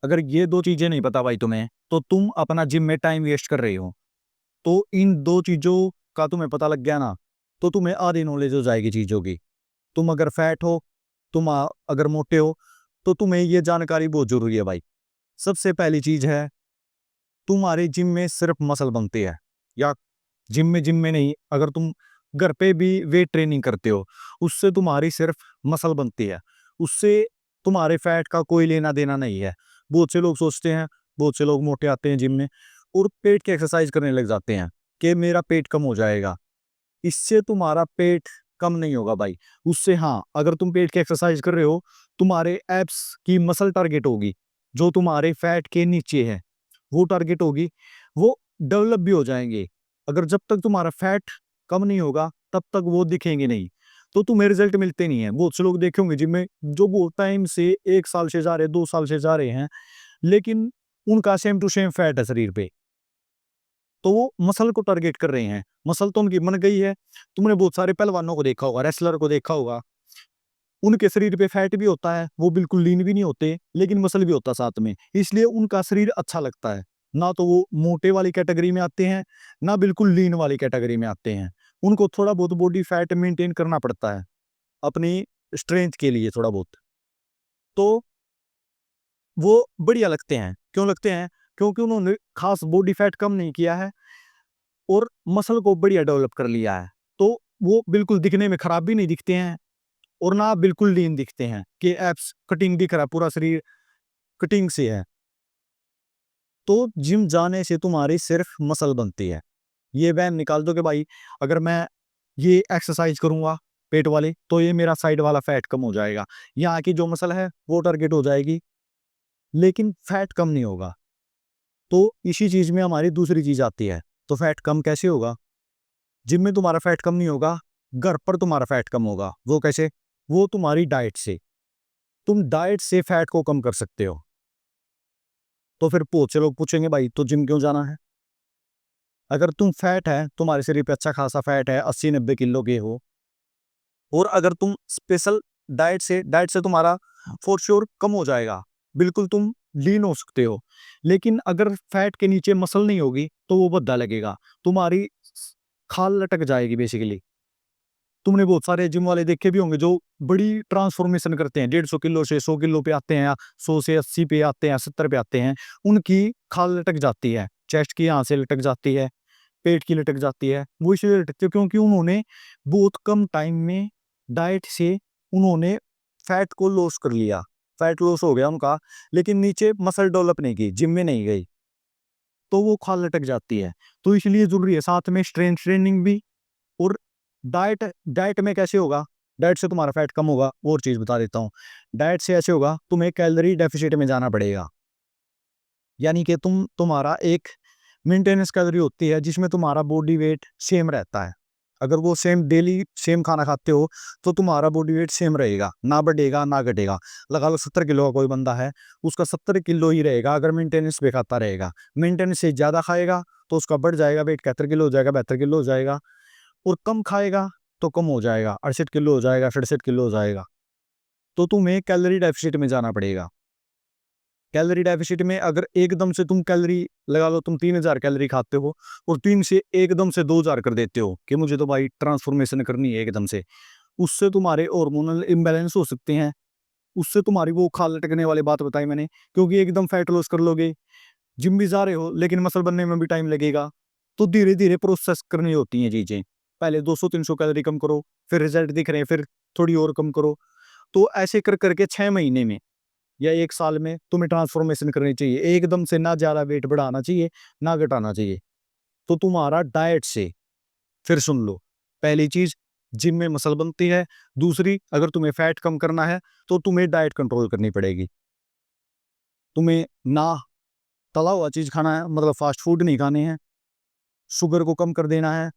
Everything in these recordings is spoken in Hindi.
अगर ये 2 चीज़ें नहीं पता भाई तुम्हें, तो तुम अपना जिम में टाइम वेस्ट कर रहे हो। तो इन 2 चीज़ों का तुम्हें पता लग गया ना, तो तुम्हें आधी नॉलेज हो जाएगी चीज़ों की। तुम अगर फैट हो, अगर मोटे हो, तो तुम्हें ये जानकारी बहुत ज़रूरी है भाई। सबसे पहली चीज़ है, तुम्हारे जिम में सिर्फ मसल बनती है, या जिम में नहीं, अगर तुम घर पे भी वेट ट्रेनिंग करते हो, उससे तुम्हारी सिर्फ मसल बनती है। उससे तुम्हारे फैट का कोई लेना देना नहीं है। बहुत से लोग सोचते हैं, बहुत से लोग मोटे आते हैं जिम में और पेट की एक्सरसाइज करने लग जाते हैं कि मेरा पेट कम हो जाएगा। इससे तुम्हारा पेट कम नहीं होगा भाई। उससे हाँ, अगर तुम पेट की एक्सरसाइज कर रहे हो, तुम्हारे एब्स की मसल टारगेट होगी, जो तुम्हारे फैट के नीचे है, वो टारगेट होगी, वो डेवलप भी हो जाएंगे। अगर जब तक तुम्हारा फैट कम नहीं होगा, तब तक वो दिखेंगे नहीं, तो तुम्हें रिजल्ट मिलते नहीं है। बहुत से लोग देखे होंगे जिम में, जो बहुत टाइम से 1 साल से जा रहे, 2 साल से जा रहे हैं, लेकिन उनका सेम टू सेम फैट है शरीर पे। तो वो मसल को टारगेट कर रहे हैं, मसल तो उनकी बन गई है। तुमने बहुत सारे पहलवानों को देखा होगा, रेसलर को देखा होगा, उनके शरीर पे फैट भी होता है, वो बिल्कुल लीन भी नहीं होते, लेकिन मसल भी होता है साथ में, इसलिए उनका शरीर अच्छा लगता है। ना तो वो मोटे वाली कैटेगरी में आते हैं, ना बिल्कुल लीन वाली कैटेगरी में आते हैं। उनको थोड़ा बहुत बॉडी फैट मेंटेन करना पड़ता है अपनी स्ट्रेंथ के लिए, थोड़ा बहुत। तो वो बढ़िया लगते हैं। क्यों लगते हैं? क्योंकि उन्होंने खास बॉडी फैट कम नहीं किया है और मसल को बढ़िया डेवलप कर लिया है। तो वो बिल्कुल दिखने में खराब भी नहीं दिखते हैं और ना बिल्कुल लीन दिखते हैं कि एब्स कटिंग दिख रहा है, पूरा शरीर कटिंग से है। तो जिम जाने से तुम्हारी सिर्फ मसल बनती है। ये वहम निकाल दो कि भाई, अगर मैं ये एक्सरसाइज करूंगा पेट वाली, तो ये मेरा साइड वाला फैट कम हो जाएगा, यहाँ की जो मसल है वो टारगेट हो जाएगी, लेकिन फैट कम नहीं होगा। तो इसी चीज में हमारी दूसरी चीज आती है। तो फैट कम कैसे होगा? जिम में तुम्हारा फैट कम नहीं होगा, घर पर तुम्हारा फैट कम होगा। वो कैसे? वो तुम्हारी डाइट से। तुम डाइट से फैट को कम कर सकते हो। तो फिर बहुत से लोग पूछेंगे, भाई तो जिम क्यों जाना है? अगर तुम फैट है, तुम्हारे शरीर पे अच्छा खासा फैट है, 80-90 किलो के हो, और अगर तुम स्पेशल डाइट से तुम्हारा फॉर श्योर कम हो जाएगा, बिल्कुल तुम लीन हो सकते हो। लेकिन अगर फैट के नीचे मसल नहीं होगी, तो वो भद्दा लगेगा, तुम्हारी खाल लटक जाएगी बेसिकली। तुमने बहुत सारे जिम वाले देखे भी होंगे जो बड़ी ट्रांसफॉर्मेशन करते हैं, 150 किलो से 100 किलो पे आते हैं, या 100 से 80 पे आते हैं, 70 पे आते हैं। उनकी खाल लटक जाती है, चेस्ट की यहाँ से लटक जाती है, पेट की लटक जाती है। वो इसलिए लटकती है क्योंकि उन्होंने बहुत कम टाइम में डाइट से उन्होंने फैट को लॉस कर लिया। फैट लॉस हो गया उनका, लेकिन नीचे मसल डेवलप नहीं की, जिम में नहीं गई, तो वो खाल लटक जाती है। तो इसलिए जरूरी है साथ में स्ट्रेंथ ट्रेनिंग भी। और डाइट डाइट में कैसे होगा? डाइट से तुम्हारा फैट कम होगा, और चीज बता देता हूँ। डाइट से ऐसे होगा, तुम्हें कैलोरी डेफिसिट में जाना पड़ेगा। यानी कि तुम्हारा एक मेंटेनेंस कैलोरी होती है, जिसमें तुम्हारा बॉडी वेट सेम रहता है। अगर वो सेम डेली सेम खाना खाते हो, तो तुम्हारा बॉडी वेट सेम रहेगा, ना बढ़ेगा ना घटेगा। लगा लो 70 किलो का कोई बंदा है, उसका 70 किलो ही रहेगा अगर मेंटेनेंस पे खाता रहेगा। मेंटेनेंस से ज्यादा खाएगा तो उसका बढ़ जाएगा वेट, 71 किलो हो जाएगा, 72 किलो हो जाएगा। और कम खाएगा तो कम हो जाएगा, 68 किलो हो जाएगा, 67 किलो हो जाएगा। तो तुम्हें कैलोरी डेफिसिट में जाना पड़ेगा। कैलोरी डेफिसिट में अगर एकदम से तुम कैलोरी, लगा लो तुम 3000 कैलोरी खाते हो, और 3 से एकदम से 2000 कर देते हो कि मुझे तो भाई ट्रांसफॉर्मेशन करनी है एकदम से, उससे तुम्हारे हार्मोनल इम्बैलेंस हो सकते हैं। उससे तुम्हारी वो खाल लटकने वाली बात बताई मैंने, क्योंकि एकदम फैट लॉस कर लोगे, जिम भी जा रहे हो, लेकिन मसल बनने में भी टाइम लगेगा। तो धीरे धीरे प्रोसेस करनी होती हैं चीजें। पहले 200-300 कैलोरी कम करो, फिर रिजल्ट दिख रहे हैं, फिर थोड़ी और कम करो। तो ऐसे कर करके 6 महीने में या 1 साल में तुम्हें ट्रांसफॉर्मेशन करनी चाहिए। एकदम से ना ज्यादा वेट बढ़ाना चाहिए, ना घटाना चाहिए। तो तुम्हारा डाइट से, फिर सुन लो, पहली चीज, जिम में मसल बनती है। दूसरी, अगर तुम्हें फैट कम करना है, तो तुम्हें डाइट कंट्रोल करनी पड़ेगी। तुम्हें ना तला हुआ चीज खाना है, मतलब फास्ट फूड नहीं खाने हैं, शुगर को कम कर देना है,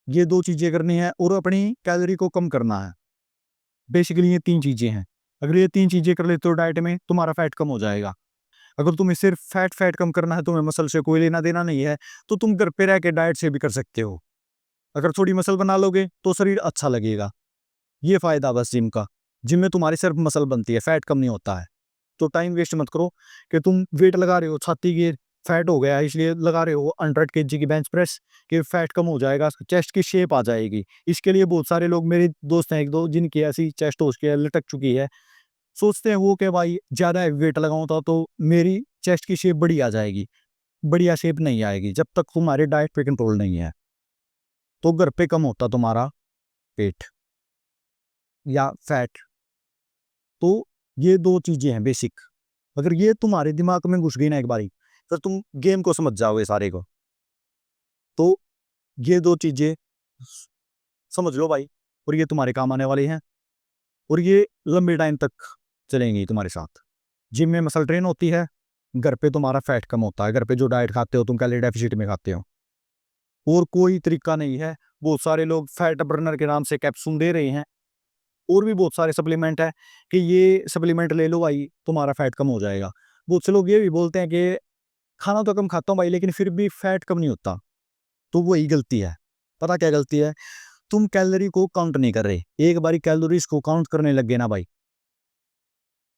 ये 2 चीजें करनी है, और अपनी कैलोरी को कम करना है। बेसिकली ये 3 चीजें हैं। अगर ये 3 चीजें कर लेते हो डाइट में, तुम्हारा फैट कम हो जाएगा। अगर तुम्हें सिर्फ फैट फैट कम करना है, तुम्हें मसल से कोई लेना देना नहीं है, तो तुम घर पे रह के डाइट से भी कर सकते हो। अगर थोड़ी मसल बना लोगे तो शरीर अच्छा लगेगा। ये फायदा बस जिम का। जिम में तुम्हारी सिर्फ मसल बनती है, फैट कम नहीं होता है। तो टाइम वेस्ट मत करो कि तुम वेट लगा रहे हो, छाती की फैट हो गया है इसलिए लगा रहे हो 100 केजी की बेंच प्रेस, कि फैट कम हो जाएगा, चेस्ट की शेप आ जाएगी। इसके लिए बहुत सारे लोग, मेरे दोस्त हैं 1-2 जिनकी ऐसी चेस्ट हो चुकी है, लटक चुकी है। सोचते हैं वो कि भाई ज़्यादा हेवी वेट लगाऊँ तो मेरी चेस्ट की शेप बड़ी आ जाएगी। बढ़िया शेप नहीं आएगी जब तक तुम्हारे डाइट पे कंट्रोल नहीं है। तो घर पे कम होता तुम्हारा पेट या फैट। तो ये 2 चीज़ें हैं बेसिक। अगर ये तुम्हारे दिमाग में घुस गई ना एक बारी, फिर तुम गेम को समझ जाओगे सारे को। तो ये 2 चीज़ें स समझ लो भाई, और ये तुम्हारे काम आने वाली हैं, और ये लंबे टाइम तक चलेंगी तुम्हारे साथ। जिम में मसल ट्रेन होती है, घर पे तुम्हारा फैट कम होता है। घर पे जो डाइट खाते हो तुम कैलोरी डेफिसिट में खाते हो। और कोई तरीका नहीं है। बहुत सारे लोग फैट बर्नर के नाम से कैप्सूल दे रहे हैं, और भी बहुत सारे सप्लीमेंट है कि ये सप्लीमेंट ले लो भाई तुम्हारा फैट कम हो जाएगा। बहुत से लोग ये भी बोलते हैं कि खाना तो कम खाता हूँ भाई लेकिन फिर भी फैट कम नहीं होता। तो वही गलती है। पता क्या गलती है? तुम कैलोरी को काउंट नहीं कर रहे। एक बारी कैलोरीज को काउंट करने लग गए ना भाई,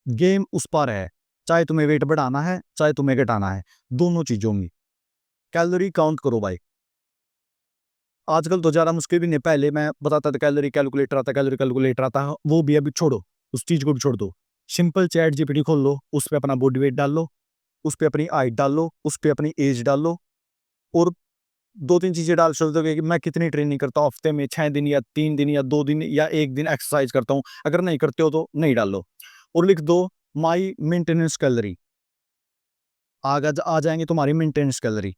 गेम उस पार है। चाहे तुम्हें वेट बढ़ाना है, चाहे तुम्हें घटाना है, दोनों चीजों में कैलोरी काउंट करो भाई। आजकल तो ज़्यादा मुश्किल भी नहीं, पहले मैं बताता था कैलोरी कैलकुलेटर आता, कैलोरी कैलकुलेटर आता, वो भी अभी छोड़ो, उस चीज़ को भी छोड़ दो। सिंपल चैट जीपीटी खोल लो, उस पे अपना बॉडी वेट डाल लो, उस पे अपनी हाइट डाल लो, उस पे अपनी एज डाल लो, और 2-3 चीज़ें डाल छोड़ दोगे कि मैं कितनी ट्रेनिंग करता हूँ, हफ्ते में 6 दिन या 3 दिन या 2 दिन या 1 दिन एक्सरसाइज करता हूँ। अगर नहीं करते हो तो नहीं डाल लो, और लिख दो माई मेंटेनेंस कैलोरी। आ जाएंगे तुम्हारी मेंटेनेंस कैलोरी।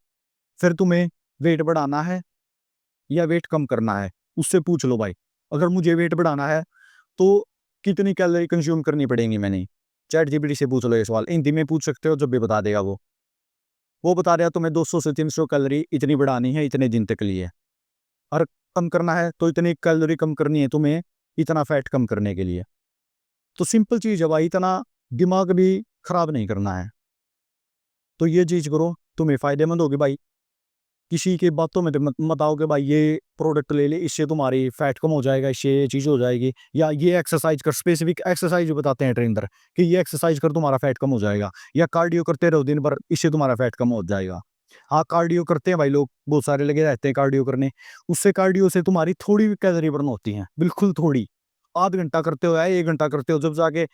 फिर तुम्हें वेट बढ़ाना है या वेट कम करना है, उससे पूछ लो भाई। अगर मुझे वेट बढ़ाना है तो कितनी कैलोरी कंज्यूम करनी पड़ेंगी मैंने? चैट जीपीटी से पूछ लो ये सवाल। हिंदी में पूछ सकते हो, जब भी बता देगा वो बता देगा तुम्हें 200 से 300 कैलोरी इतनी बढ़ानी है इतने दिन तक के लिए। और कम करना है तो इतनी कैलोरी कम करनी है तुम्हें इतना फैट कम करने के लिए। तो सिंपल चीज़ है भाई, इतना दिमाग भी खराब नहीं करना है। तो ये चीज़ करो, तुम्हें फ़ायदेमंद होगी भाई। किसी की बातों में तो मत आओ कि भाई ये प्रोडक्ट ले ले, इससे तुम्हारी फैट कम हो जाएगा, इससे ये चीज़ हो जाएगी, या ये एक्सरसाइज कर। स्पेसिफिक एक्सरसाइज भी बताते हैं ट्रेनर कि ये एक्सरसाइज कर तुम्हारा फैट कम हो जाएगा, या कार्डियो करते रहो दिन भर, इससे तुम्हारा फैट कम हो जाएगा। हाँ, कार्डियो करते हैं भाई लोग, बहुत सारे लगे रहते हैं कार्डियो करने। उससे कार्डियो से तुम्हारी थोड़ी भी कैलोरी बर्न होती है, बिल्कुल थोड़ी। आध घंटा करते हो या 1 घंटा करते हो, जब जाके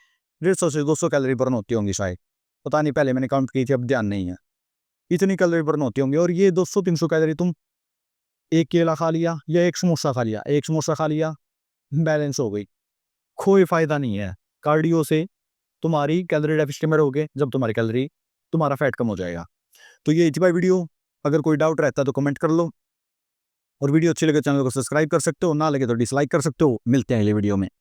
150 से 200 कैलोरी बर्न होती होंगी शायद, पता नहीं, पहले मैंने काउंट की थी, अब ध्यान नहीं है। इतनी कैलोरी बर्न होती होंगी, और ये 200-300 कैलोरी तुम एक केला खा लिया या एक समोसा खा लिया, एक समोसा खा लिया, बैलेंस हो गई। कोई फ़ायदा नहीं है। कार्डियो से तुम्हारी कैलोरी डेफिसिट में रहोगे, जब तुम्हारी कैलोरी तुम्हारा फैट कम हो जाएगा। तो ये थी भाई वीडियो। अगर कोई डाउट रहता है तो कमेंट कर लो, और वीडियो अच्छी लगे चैनल को सब्सक्राइब कर सकते हो, ना लगे तो डिसलाइक कर सकते हो। मिलते हैं अगले वीडियो में।